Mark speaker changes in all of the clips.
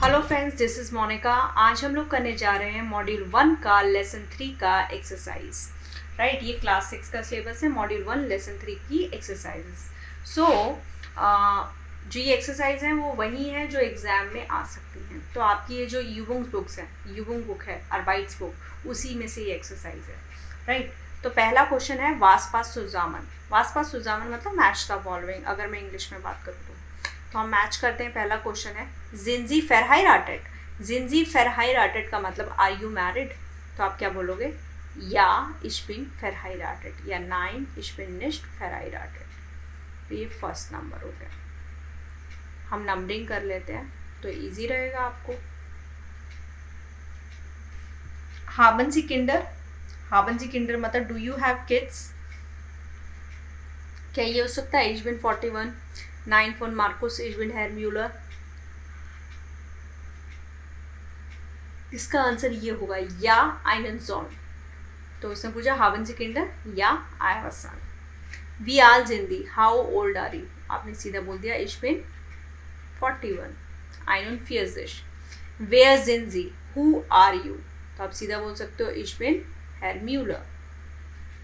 Speaker 1: Hello friends, this is Monika. आज हम लोग करने जा रहे हैं मॉड्यूल 1 का लेसन 3 का एक्सरसाइज। राइट, ये क्लास 6 का सिलेबस है, मॉड्यूल 1 लेसन 3 की एक्सरसाइजेस। सो जो ये एक्सरसाइज हैं वो वही हैं जो एग्ज़ाम में आ सकती हैं। तो आपकी ये जो यूबुंग बुक्स है, यूबुंग बुक है, अर्बाइट्स बुक, उसी में से ये एक्सरसाइज है। राइट, तो पहला क्वेश्चन है वास्पास सुजामन। वास्पास सुजामन मतलब मैच द फॉलोइंग, अगर मैं इंग्लिश में बात करूँ तो हम मैच करते हैं। पहला क्वेश्चन है जिंजी फेरहाइराटेट। जिंजी फेरहाइराटेट का मतलब आर यू मैरिड। तो आप क्या बोलोगे? या ich bin verheiratet या nein ich bin nicht verheiratet। तो ये फर्स्ट नंबर हो गया। हम नंबरिंग कर लेते हैं तो इजी रहेगा आपको। haben Sie Kinder? haben Sie Kinder मतलब डू यू हैव किड्स। क्या ये हो सकता है? ich bin 41, 9 von Markus, ich bin Herr Müller। इसका आंसर ये होगा या einen Sohn। तो उसने पूछा haben Sie Kinder? या I have a son। Wie alt sind Sie? How old are you? आपने सीधा बोल दिया ich bin 41, 41। Wer sind Sie? Who are you? तो आप सीधा बोल सकते हो ich bin Herr Müller,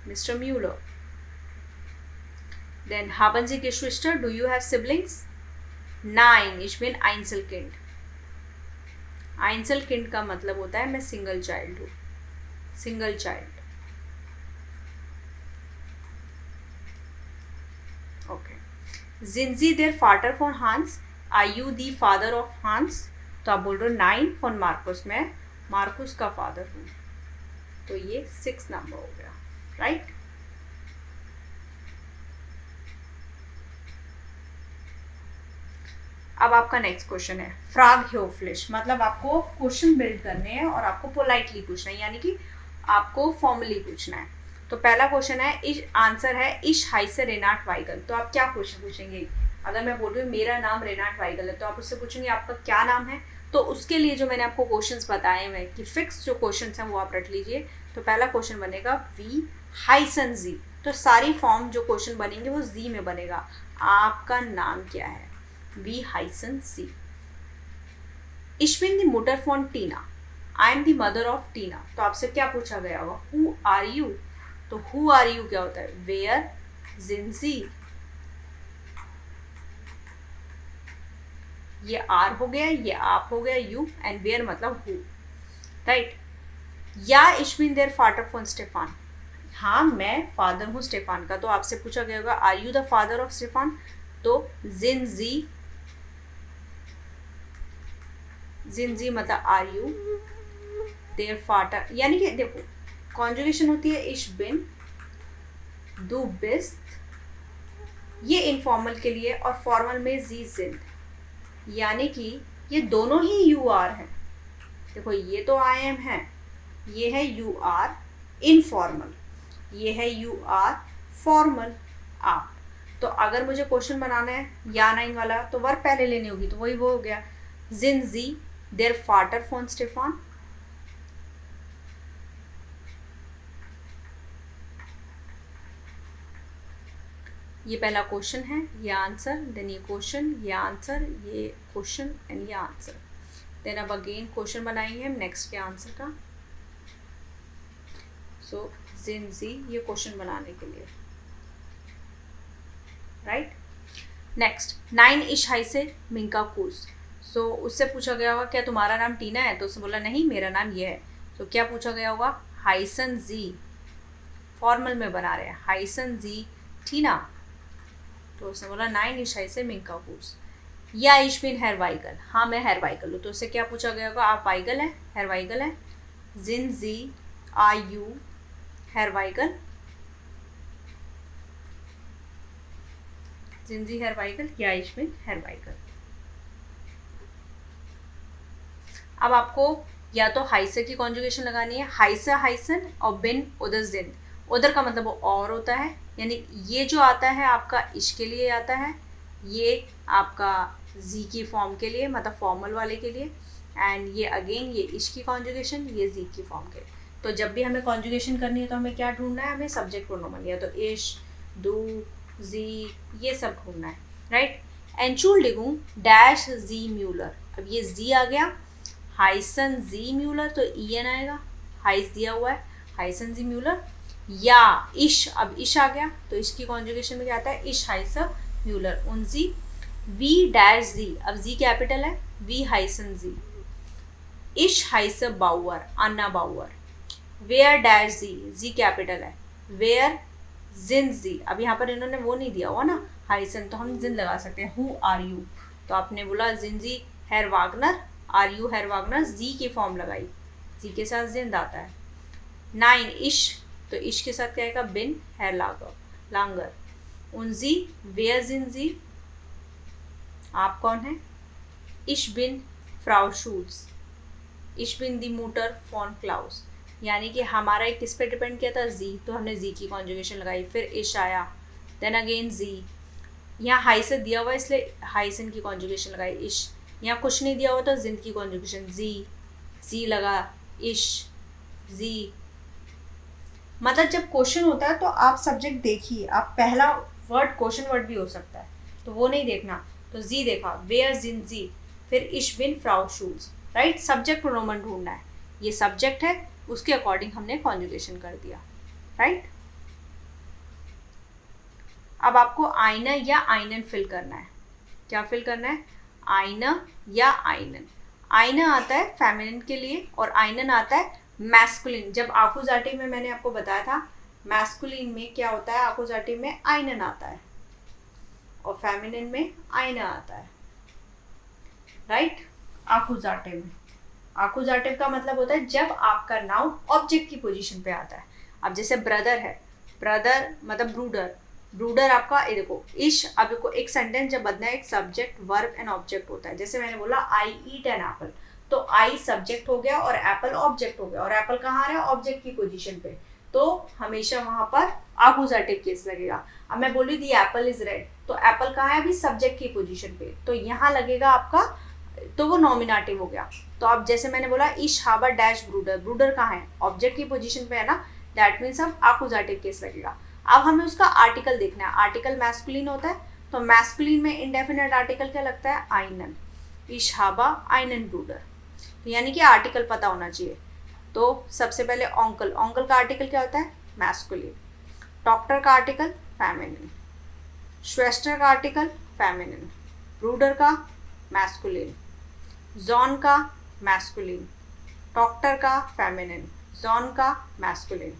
Speaker 1: Mr. Müller। Then haben Sie Geschwister? Do you have siblings? Nein, ich bin Einzelkind। Einzelkind का मतलब होता है मैं सिंगल चाइल्ड हूँ, single child. Okay. Sind Sie der Vater von Hans? Are you the father of Hans? तो आप बोल रहे हो 9 von Markus, मैं मार्कुस का फादर हूँ। तो ये 6 नंबर हो गया। राइट, अब आपका नेक्स्ट क्वेश्चन है फ्राग ह्योफ्लिश। मतलब आपको क्वेश्चन बिल्ड करने हैं और आपको पोलाइटली पूछना है, यानी कि आपको फॉर्मली पूछना है। तो पहला क्वेश्चन है इस आंसर है इश हाइसे रेनाट वाइगल। तो आप क्या क्वेश्चन पूछेंगे? अगर मैं बोल रही हूँ मेरा नाम रेनाट वाइगल है तो आप उससे पूछेंगे आपका क्या नाम है। तो उसके लिए जो मैंने आपको क्वेश्चंस बताए हैं कि फिक्स जो क्वेश्चंस हैं वो आप रट लीजिए। तो पहला क्वेश्चन बनेगा वी हाइसन जी। तो सारी फॉर्म जो क्वेश्चन बनेंगे वो जी में बनेगा। आपका नाम क्या है? Wie heißen Sie? Ich bin die Mutter von Tina। I am the mother of Tina। तो आपसे क्या पूछा गया होगा? Who are you? तो who are you क्या होता है? Where sind Sie? ये are हो गया, ये आप हो गया, you and where मतलब who। राइट, या ich bin der Vater von Stefan। हाँ, मैं फादर हूँ स्टेफान का। तो आपसे पूछा गया होगा are you the father of Stefan. तो जिनजी, जिनजी मतलब आर यू देयर फादर। यानी कि देखो कॉन्जुगेशन होती है इश बिन, दू बिस्ट, ये इनफॉर्मल के लिए, और फॉर्मल में जी जिंद। यानी कि ये दोनों ही यू आर हैं। देखो ये तो आई एम है, ये है यू आर इनफॉर्मल, ये है यू आर फॉर्मल आप। तो अगर मुझे क्वेश्चन बनाना है या नाइन वाला तो वर्ब पहले लेनी होगी। तो वही वो हो गया जिनजी देयर फादर फोन स्टेफान। ये पहला क्वेश्चन है, ये आंसर, देन ये क्वेश्चन, ये आंसर, ये क्वेश्चन एंड ये आंसर। देन अब अगेन क्वेश्चन बनाएंगे हम नेक्स्ट के आंसर का। सो जिनजी ये क्वेश्चन बनाने के लिए। राइट, नेक्स्ट 9 इश हाई से मिंका कूस। सो उससे पूछा गया होगा क्या तुम्हारा नाम टीना है? तो उसने बोला नहीं, मेरा नाम ये है। तो क्या पूछा गया होगा? हाइसन जी, फॉर्मल में बना रहे हैं, हाइसन जी टीना। तो उसने बोला 9 इश हाई से मिंका कूस। या इश बिन हेर वाइगल। हाँ, मैं हेर वाइगल हूँ। तो उससे क्या पूछा गया होगा? आप वाइगल हैं, हेर वाइगल हैं। जिन जी आर यू हेर वाइगल। जिनजी हेर वाइगल या इश बिन हेर वाइगल। अब आपको या तो हाइसे की कॉन्जुगेशन लगानी है, हाइसा हाइसन और बिन उधर जिंद। उधर का मतलब वो और होता है, यानी ये जो आता है आपका इश के लिए आता है, ये आपका जी की फॉर्म के लिए मतलब फॉर्मल वाले के लिए, एंड ये अगेन ये इश की कॉन्जुगेशन, ये जी की फॉर्म के लिए। तो जब भी हमें कॉन्जुगेशन करनी है तो हमें क्या ढूंढना है? हमें सब्जेक्ट प्रोनोमन, या तो इश, दू, जी, ये सब ढूंढना है। राइट, Entschuldigung, डैश जी म्यूलर। अब ये जी आ गया, हाइसन जी म्यूलर, तो ईएन आएगा, हाइस दिया हुआ है, हाइसन जी म्यूलर। या इश, अब इश आ गया, तो इश की कॉन्जुगेशन में क्या आता है, इश हाइसन म्यूलर उनजी। वी डैश जी, अब जी कैपिटल है, वी हाइसन जी, इश हाइस बाउअर, अन्ना बाउअर। वेयर डैश जी, जी कैपिटल है, वेयर जिन जी, अब यहाँ पर इन्होंने वो नहीं दिया हुआ ना हाइसन, तो हम जिन लगा सकते हैं, हु आर यू, तो आपने बोला जिनजी हेर वागनर, आर यू हेर वागनर, जी की फॉर्म लगाई, जी के साथ जिंद आता है। 9 इश, तो इश के साथ क्या आएगा, बिन हेर लांगर। उनजी वेयर जिनजी, आप कौन है, इश बिन फ्राउ शूट्स, इश बिन दी मूटर फॉन क्लाउस, यानी कि हमारा एक किस पे डिपेंड किया था, जी, तो हमने जी की कॉन्जुगेशन लगाई, फिर इश आया, देन अगेन जी, यहाँ हाई से दिया हुआ इसलिए हाइसन की कॉन्जुगेशन लगाई, इश, यहाँ कुछ नहीं दिया हुआ तो जिंद की कॉन्जुगेशन, जी लगा, इश, जी। मतलब जब क्वेश्चन होता है तो आप सब्जेक्ट देखिए, आप पहला वर्ड क्वेश्चन वर्ड भी हो सकता है, तो वो नहीं देखना, तो जी देखा, वेयर जिन जी, फिर इश बिन फ्राउ शूज, राइट, सब्जेक्ट प्रोनोमन ढूंढना है, ये सब्जेक्ट है, उसके अकॉर्डिंग हमने कॉन्जुगेशन कर दिया, राइट। अब आपको आइना या आइनन फिल करना है, क्या फिल करना है, आइना या आइनन। आइना आता है फेमिनिन के लिए और आइनन आता है मैस्कुलिन। जब आकुजाटिव में मैंने आपको बताया था, मैस्कुलिन में क्या होता है, आकुजाटिव में आइनन आता है और फेमिनिन में आइना आता है, राइट। आकुजाटिव में, आकुजाटिव का मतलब होता है जब आपका नाउन ऑब्जेक्ट की पोजीशन पे आता है। अब जैसे ब्रदर है, ब्रदर मतलब ब्रूडर, ब्रूडर आपका ये देखो इश, अब देखो एक सेंटेंस जब बनना है, एक सब्जेक्ट वर्ब एंड ऑब्जेक्ट होता है। जैसे मैंने बोला आई ईट एन एप्पल, तो आई सब्जेक्ट हो गया और एप्पल ऑब्जेक्ट हो गया, और एप्पल कहाँ आ रहा है, ऑब्जेक्ट की पोजीशन पे, तो हमेशा वहां पर आकुजाटिव केस लगेगा। अब मैं बोली दी एप्पल इज रेड, तो एप्पल कहाँ है, अभी सब्जेक्ट की पोजीशन पे, तो यहाँ लगेगा आपका, तो वो नॉमिनेटिव हो गया। तो अब जैसे मैंने बोला इश हाबर डैश ब्रूडर, ब्रूडर कहाँ है, ऑब्जेक्ट की पोजीशन पे है ना, दैट मीन्स अब आकुजाटिव केस लगेगा। अब हमें उसका आर्टिकल देखना है, आर्टिकल मैस्कुलिन होता है, तो मैस्कुलिन में इंडेफिनेट आर्टिकल क्या लगता है, आइनन, इश हाबा आइनन ब्रूडर, तो यानी कि आर्टिकल पता होना चाहिए। तो सबसे पहले ऑन्कल, ऑन्कल का आर्टिकल क्या होता है, मैस्कुलिन। डॉक्टर का आर्टिकल फेमिनिन, श्वेस्टर का आर्टिकल फेमिनिन, ब्रूडर का मैस्कुलिन, जॉन का मैस्कुलिन, डॉक्टर का फेमिनिन, जॉन का मैस्कुलिन।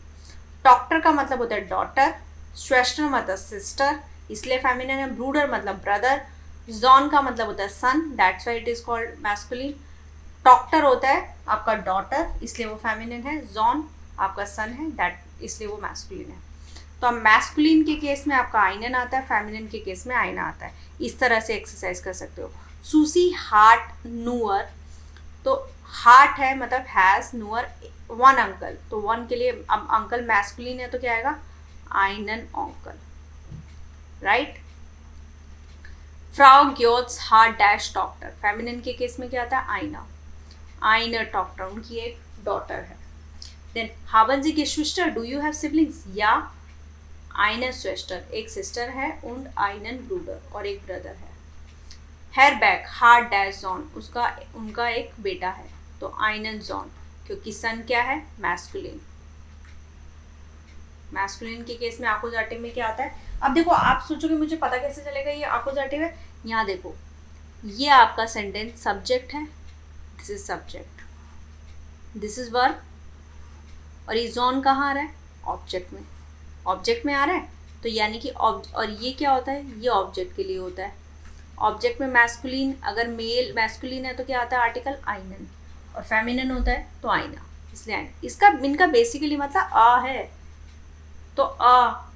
Speaker 1: डॉक्टर का मतलब होता है डॉटर, श्वेस्टर मतलब सिस्टर, इसलिए फेमिनिन है, ब्रूडर मतलब ब्रदर, जॉन का मतलब होता है son, that's why it is called masculine. Doctor होता है आपका डॉटर, इसलिए वो फेमिनिन है, जॉन आपका सन है, दैट इसलिए वो मैस्कुलिन है। तो अब मैस्कुलिन के केस में आपका आइनन आता है, फेमिनिन के केस में आइना आता है। इस तरह से एक्सरसाइज कर सकते हो। सूसी हार्ट नूअर, तो हार्ट है मतलब हैज, नूअर वन अंकल, तो वन के लिए अब अंकल मैस्कुलिन है तो क्या आएगा, आइनन अंकल, राइट। फ्राउ ग्योट्स हार्ट डैश डॉक्टर, फेमिनिन के केस में क्या आता है, आइना, आइनर डॉक्टर, उनकी एक डॉटर है। देन हावन जी geschwister, do you have siblings, या आइनर स्वेस्टर, एक सिस्टर है, und आइनन ब्रूडर, और एक ब्रदर है। हेयरबैक हार्ट डैश जॉन, उसका उनका एक बेटा है, तो आइनन जॉन, क्योंकि सन क्या है, मैस्कुलिन। मैस्कुलिन के केस में आकुजाटिव में क्या आता है। अब देखो आप सोचोगे मुझे पता कैसे चलेगा ये आकुजाटिव है, यहाँ देखो ये आपका सेंटेंस सब्जेक्ट है, this is subject, this is verb, और ये जॉन कहाँ आ रहा है, ऑब्जेक्ट में, ऑब्जेक्ट में आ रहा है, तो यानी कि और ये क्या होता है, ये ऑब्जेक्ट के लिए होता है। ऑब्जेक्ट में मैस्कुलिन, अगर मेल मैस्कुलिन है तो क्या आता है, आर्टिकल आइनन, और फेमिनिन होता है तो आइना, इसलिए आइना। इसका इनका बेसिकली मतलब अ है, तो अ,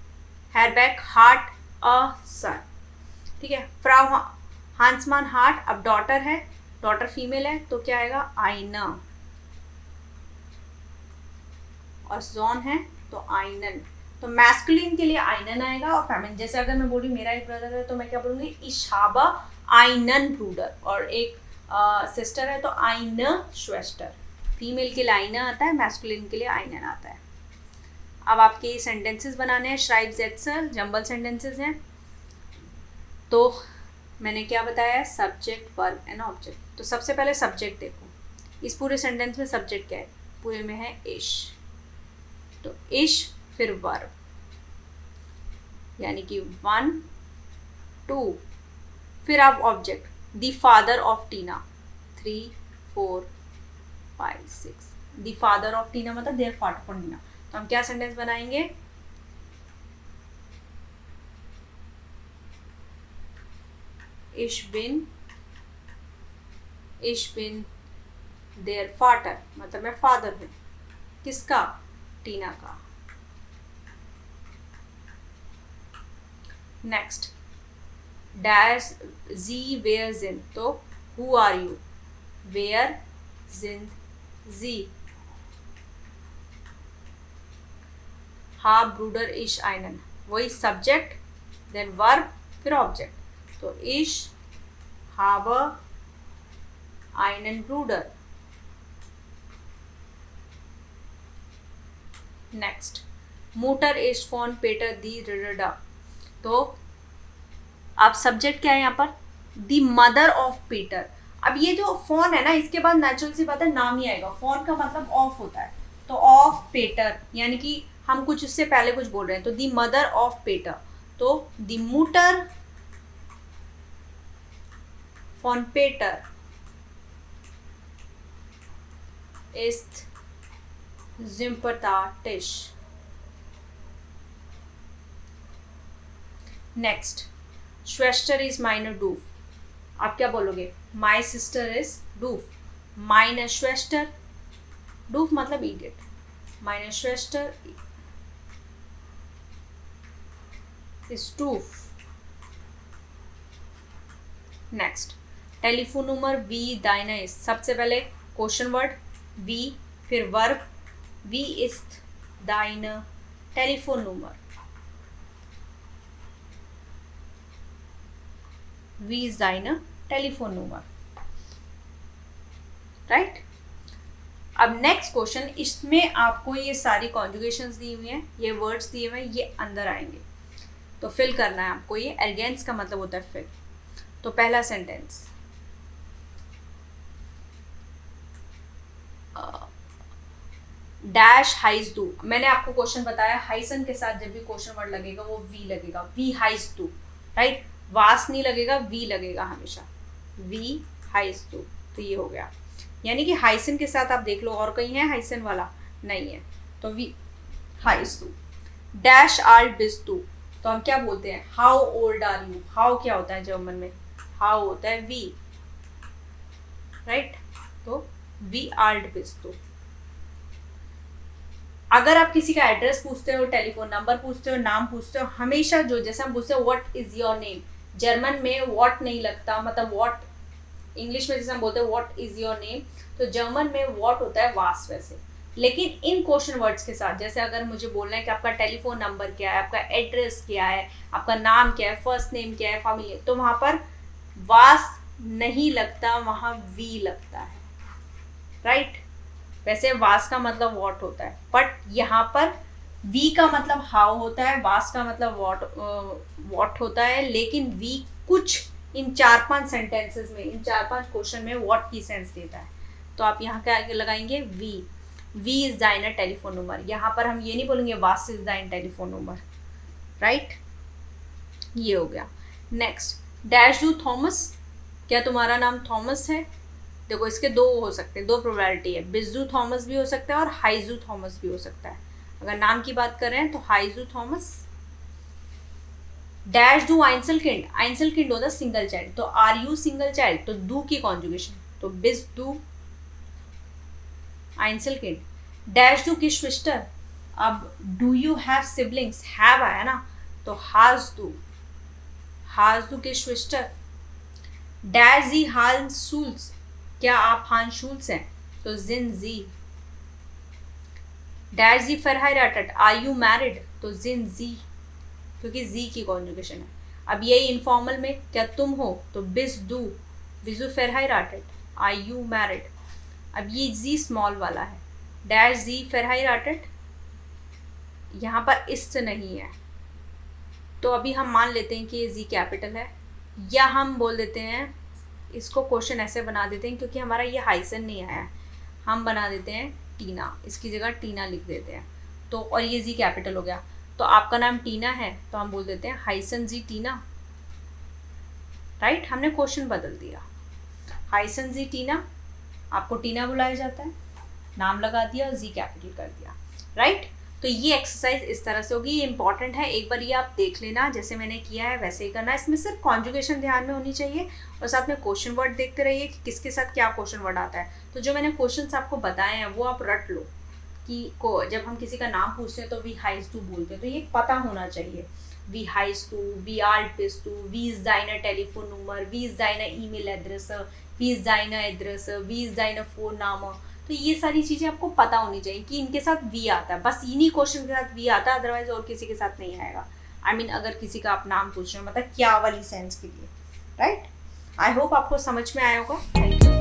Speaker 1: हेयरबैक हार्ट, अ सन, ठीक है। फ्राउ हांसमान हार्ट, अब डॉटर है, डॉटर फीमेल है तो क्या आएगा, आइना, और जॉन है तो आइनन। तो मैस्कुलिन के लिए आइनन आएगा और फेमिनिन, जैसे अगर मैं बोली मेरा एक ब्रदर है तो मैं क्या बोलूँगी, इशाबा आइनन ब्रूडर, और एक सिस्टर है तो आइना श्वेस्टर। फीमेल के लिए आइना आता है, मैस्कुलिन के लिए आइनन आता है। अब आपके सेंटेंसेस बनाने हैं, श्राइब जेट्सर जंबल सेंटेंसेस हैं, तो मैंने क्या बताया, सब्जेक्ट वर्ब एंड ऑब्जेक्ट। तो सबसे पहले सब्जेक्ट देखो, इस पूरे सेंटेंस में सब्जेक्ट क्या है, पूरे में है इश, तो इश फिर वर्ब, यानी कि 1 2, फिर आप object, the father of Tina, 3 4 5 6, the father of Tina मतलब देयर फादर ऑफ टीना। तो हम क्या सेंटेंस बनाएंगे, इश बिन देयर फादर, मतलब मैं फादर हूँ, किसका, टीना का। नेक्स्ट, डैश जी वेयर जिन, तो हु आर यू, वेयर जिन जी, हा ब्रूडर इश आइनन, वही सब्जेक्ट देन वर्ब फिर ऑब्जेक्ट, तो इश habe einen Bruder। नेक्स्ट, मुटर इज फॉन पेटर दी रिडा, तो अब सब्जेक्ट क्या है यहाँ पर, दी मदर ऑफ पीटर। अब ये जो फोन है ना, इसके बाद नेचुरल सी बात है नाम ही आएगा, फोन का मतलब ऑफ होता है, तो ऑफ पेटर यानी कि हम कुछ इससे पहले कुछ बोल रहे हैं, तो दी मदर ऑफ पेटर, तो दी मुटर फॉन पेटर ist sympathisch। नेक्स्ट, श्वेस्टर इज माइनर डूफ, आप क्या बोलोगे, माई सिस्टर इज डूफ, माइनर श्वेस्टर, डूफ मतलब इडियट, माइनर श्वेस्टर इज डूफ। नेक्स्ट, टेलीफोन नंबर वी दाइना इज, सबसे पहले क्वेश्चन वर्ड वी, फिर वर्ब, वी ist deine Telefonnummer, वी ist deine Telefonnummer, राइट। अब नेक्स्ट क्वेश्चन, इसमें आपको ये सारी कॉन्जुगेशंस दी हुई हैं, ये वर्ड्स दिए हुए हैं, ये अंदर आएंगे, तो फिल करना है आपको, ये अगेंस्ट का मतलब होता है फिल। तो पहला सेंटेंस, डैश हाइज दू, मैंने आपको क्वेश्चन बताया हाइसन के साथ जब भी क्वेश्चन वर्ड लगेगा वो वी लगेगा, वी हाइज दू, राइट, वास नहीं लगेगा, वी लगेगा हमेशा, वी हाइज दू, तो ये हो गया। यानी कि हाइसन के साथ आप देख लो और कहीं है हाइसन वाला, नहीं है, तो वी हाइज दू। डैश आर बिस दू, तो हम क्या बोलते हैं, how old are you, how क्या होता है जर्मन में, हाउ होता है वी, राइट, तो वी आल्ट बिस दू। अगर आप किसी का एड्रेस पूछते हो, टेलीफोन नंबर पूछते हो, नाम पूछते हो, हमेशा जो जैसे हम पूछते हो what is your name, German में व्हाट नहीं लगता, मतलब व्हाट, इंग्लिश में जैसे हम बोलते हैं व्हाट इज योर नेम, तो जर्मन में व्हाट होता है वास वैसे। लेकिन इन क्वेश्चन वर्ड्स के साथ, जैसे अगर मुझे बोलना है कि आपका टेलीफोन नंबर क्या है, आपका एड्रेस क्या है, आपका नाम क्या है, फर्स्ट नेम क्या है, फैमिली, तो वहाँ पर वास नहीं लगता, वहाँ वी लगता है, राइट। वैसे वास का मतलब व्हाट होता है, बट यहाँ पर वी का मतलब हाउ होता है, वास का मतलब व्हाट होता है, लेकिन वी कुछ इन 4-5 सेंटेंसेस में, इन 4-5 क्वेश्चन में व्हाट की सेंस देता है। तो आप यहाँ क्या लगाएंगे, we is thine telephone number, यहाँ पर हम ये नहीं बोलेंगे वास is thine telephone number, right, ये हो गया। नेक्स्ट, डैश डू थॉमस, क्या तुम्हारा नाम थॉमस है, देखो इसके दो हो सकते हैं, दो प्रोबेबिलिटी है, बिजू थॉमस भी हो सकता है और हाइजू थॉमस भी हो सकता है। अगर नाम की बात कर रहे हैं तो हाइजू थॉमस। डैश डू आइंसलकिंड, आइंसलकिंड होता है सिंगल चाइल्ड, तो आर यू सिंगल चाइल्ड, तो डू की कॉन्जुगेशन, तो बिज डू आइंसलकिंड। डैश डू किश्विस्टर, अब do you have siblings, have आया ना, तो हाज डू किश्विस्टर। डैश जी हाल शूल्स, क्या आप हान शूल्स हैं, तो जिन जी। डैश जी verheiratet, आर यू मैरिड, तो जिन जी, क्योंकि जी की कॉन्जुगेशन है। अब यही इनफॉर्मल में, क्या तुम हो, तो बिज बिजू verheiratet, आर यू मैरिड। अब ये जी स्मॉल वाला है, डैश जी verheiratet, यहाँ पर इस्ट नहीं है, तो अभी हम मान लेते हैं कि ये जी कैपिटल है, या हम बोल देते हैं, इसको क्वेश्चन ऐसे बना देते हैं, क्योंकि हमारा ये हाइसन नहीं आया, हम बना देते हैं टीना, इसकी जगह टीना लिख देते हैं। तो और ये जी कैपिटल हो गया, तो आपका नाम टीना है तो हम बोल देते हैं हाइसन जी टीना, राइट। हमने क्वेश्चन बदल दिया, हाइसन जी टीना, आपको टीना बुलाया जाता है, नाम लगा दिया और जी कैपिटल कर दिया, राइट। तो ये एक्सरसाइज इस तरह से होगी, ये इंपॉर्टेंट है, एक बार ये आप देख लेना, जैसे मैंने किया है वैसे ही करना। इसमें सिर्फ कॉन्जुगेशन ध्यान में होनी चाहिए और साथ में क्वेश्चन वर्ड देखते रहिए कि किसके साथ क्या क्वेश्चन वर्ड आता है। तो जो मैंने क्वेश्चन आपको बताए हैं वो आप रट लो कि जब हम किसी का नाम पूछते हैं तो वी हाइस टू बोलते हैं, तो ये पता होना चाहिए। Wie heißt du? Wie alt bist du? Wie ist deine Telefonnummer? Wie ist deine E-Mail-Adresse? Wie ist deine Adresse? Wie ist deine Vorname? तो ये सारी चीज़ें आपको पता होनी चाहिए कि इनके साथ वी आता है, बस इन्हीं क्वेश्चन के साथ वी आता है, अदरवाइज और किसी के साथ नहीं आएगा। आई मीन अगर किसी का आप नाम पूछ रहे हो मतलब क्या वाली सेंस के लिए, राइट। आई होप आपको समझ में आया होगा। Thank you.